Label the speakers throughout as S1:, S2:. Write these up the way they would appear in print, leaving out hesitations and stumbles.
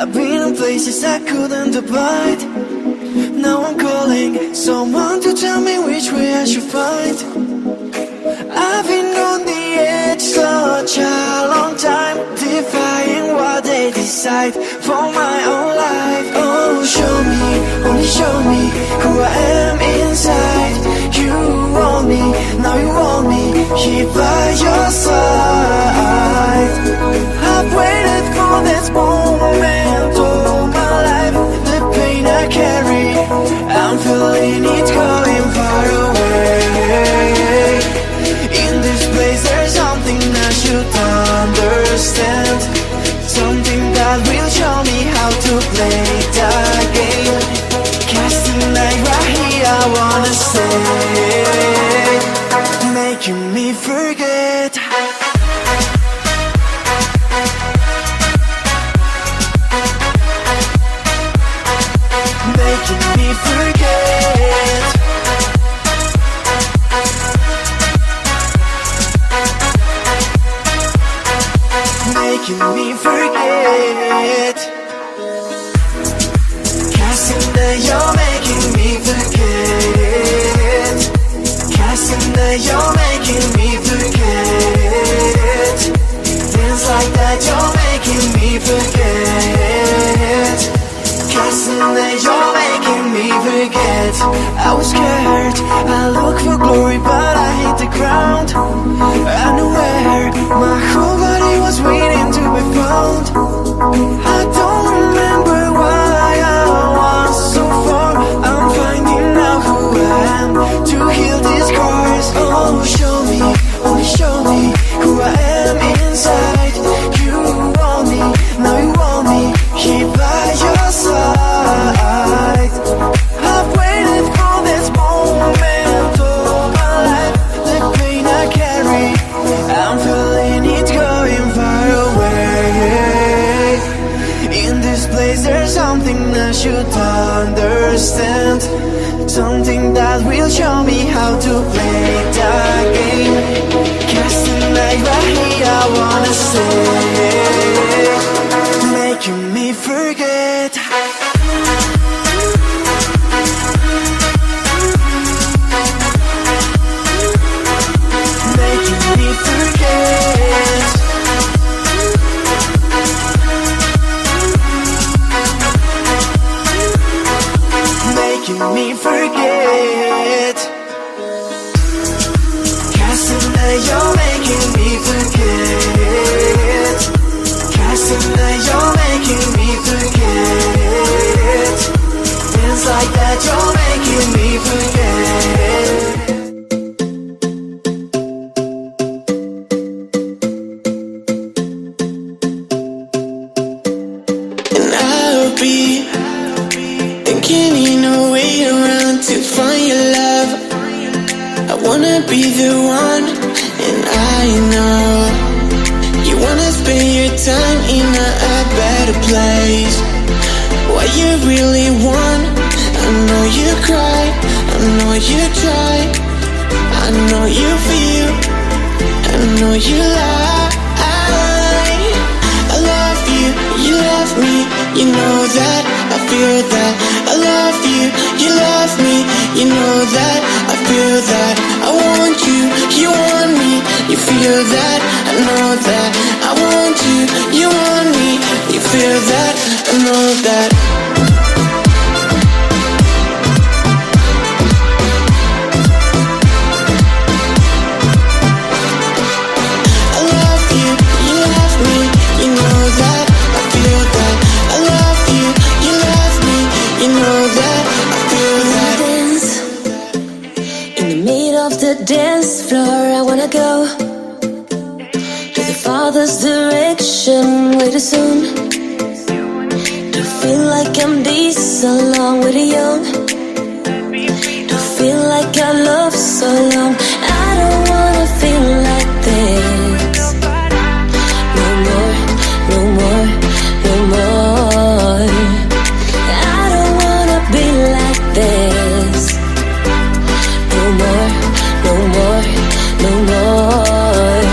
S1: I've been in places I couldn't abide. Now I'm calling someone to tell me which way I should find. I've been on the edge such a long time, defying what they decide for my own life. Oh, show me, only show me who I am inside. You want me, now you want me, here by your side. I've waited for this moment all my life. The pain I carry, I'm feeling it going far away. In this place there's something I should understand, something that will show me how to play the game. Casting light right here, I wanna say, making me forget. Making me forget. Making me forget. Casting that you're making me forget. Casting that you're making me forget. Things like that you're making me forget. Casting that you're making me forget. I was scared, I looked for glory but I hit the ground. I knew where my whole body was waiting to be found. I don't remember why I was so far. I'm finding out who I am to heal these scars. Oh, show me, only show me who I am inside. You want me, now you want me, here by your side. I've waited for this moment all my life. The pain I carry, I'm feeling it going far away. In this place there's something I should understand, something that will show me how to play the game. Casting light right here, I wanna say, making me forget. Making me forget. Making me forget. Casting that you're making me forget. Casting that you're making me forget. Things like that you're making me forget.
S2: And I'll be thinking in a way around to find your love. I wanna be the one, and I know you wanna spend your time in a better place. What you really want, I know you cry, I know you try, I know you feel, I know you lie. I love you, you love me, you know that, I feel that. I love you, you love me, you know that, I feel that. I want you, you want me, you feel that, I know that. I want you, you want me, you feel that, I know that. I love you, you love me, you know that, I feel that. I love you, you love me, you know that, I feel that.
S3: Dance in the middle of the dance floor, I wanna go to the farthest direction way too soon. To feel like I'm this along with the young. To feel like I love so long. I don't wanna feel like this. No more, no more, no more. I don't wanna be like this. No more, no more, no more.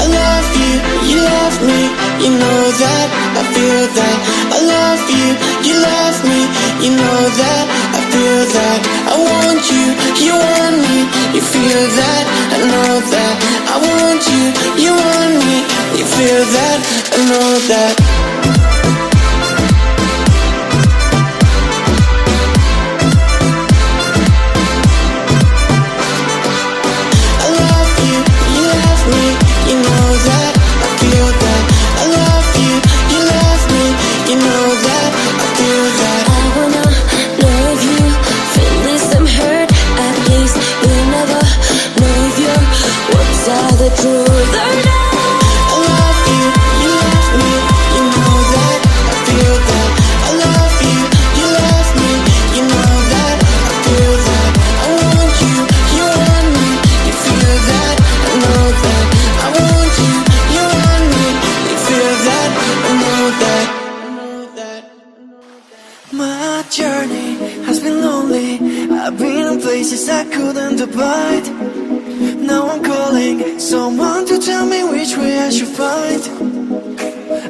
S2: I love you, you love me, you know that, I feel that. you, you love me, you know that, I feel that. I want you, you want me, you feel that, I know that. I want you, you want me, you feel that, I know that.
S3: The truth or not.
S2: I love you, you love me, you know that, I feel that. I love you, you love me, you know that, I feel that. I want you, you want me, you feel that, I know that. I want you, you want me, you feel that, I know that.
S1: My journey has been lonely. I've been in places I couldn't abide. Now I'm calling someone to tell me which way I should find.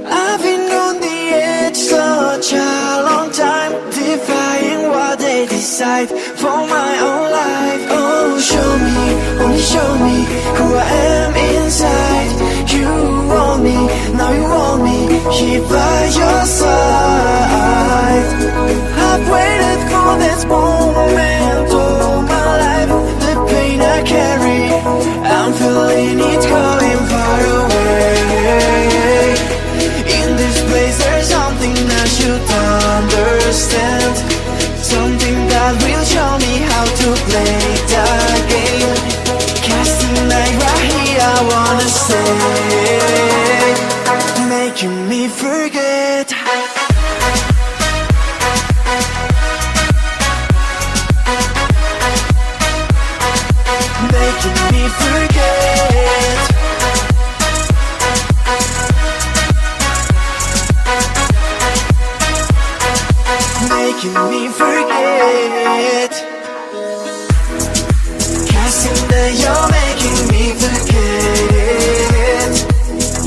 S1: I've been on the edge such a long time, defying what they decide for my own life. Oh, show me, only show me who I am inside. You want me, now you want me, here by your side. I've waited for this moment all my life. The pain I carry, I'm feeling it going far away. In this place there's something I should understand, something that will show me how to play the game. Casting light right here, I wanna say, making me forget. Making me forget. Making me forget. Casting that you're making me forget.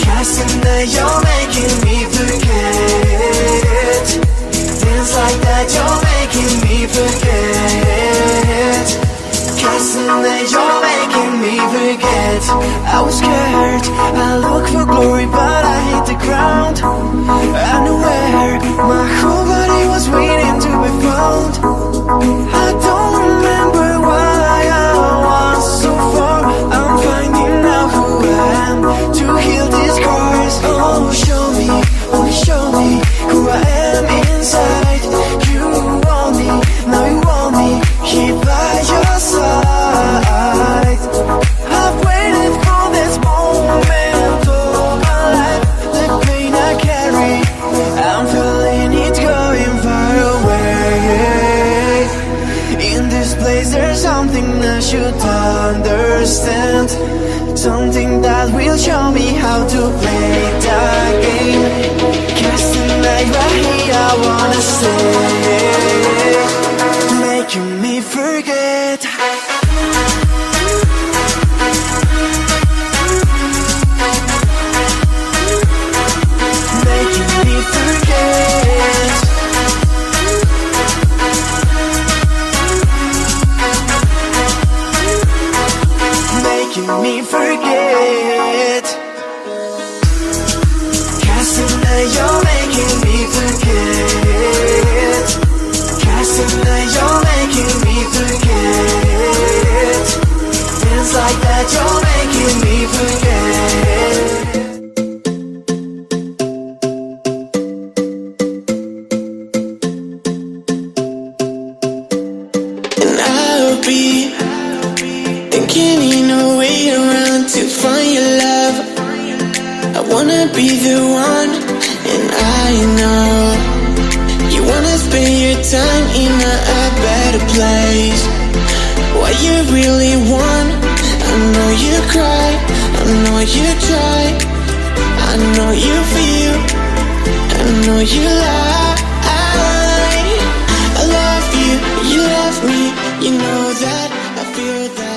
S1: Casting that you're making me forget. Things like that you're making me forget. Casting that you're making me forget. I was scared, I looked for glory but I hit the ground. I knew where my whole body was waiting to be found. I don't remember why I was so far. I'm finding out who I am to heal these scars. Oh, show me, only show me who I am inside. You want me, now you want me, here by your side. I've waited for this moment all my life. The pain I carry, I'm feeling it going far away. In this place there's something I should understand, something that will show me how to play the game. Casting light right here, I wanna say, making me forget. Making me forget. Making me forget. Casting that you're making me forget. Casting that you're making me forget. Things like that you're making me forget.
S2: And I'll be thinking in a way around to find your love. I wanna be the one, and I know you wanna spend your time in a better place. What you really want, I know you cry, I know you try, I know you feel, I know you lie. I love you, you love me, you know that, I feel that.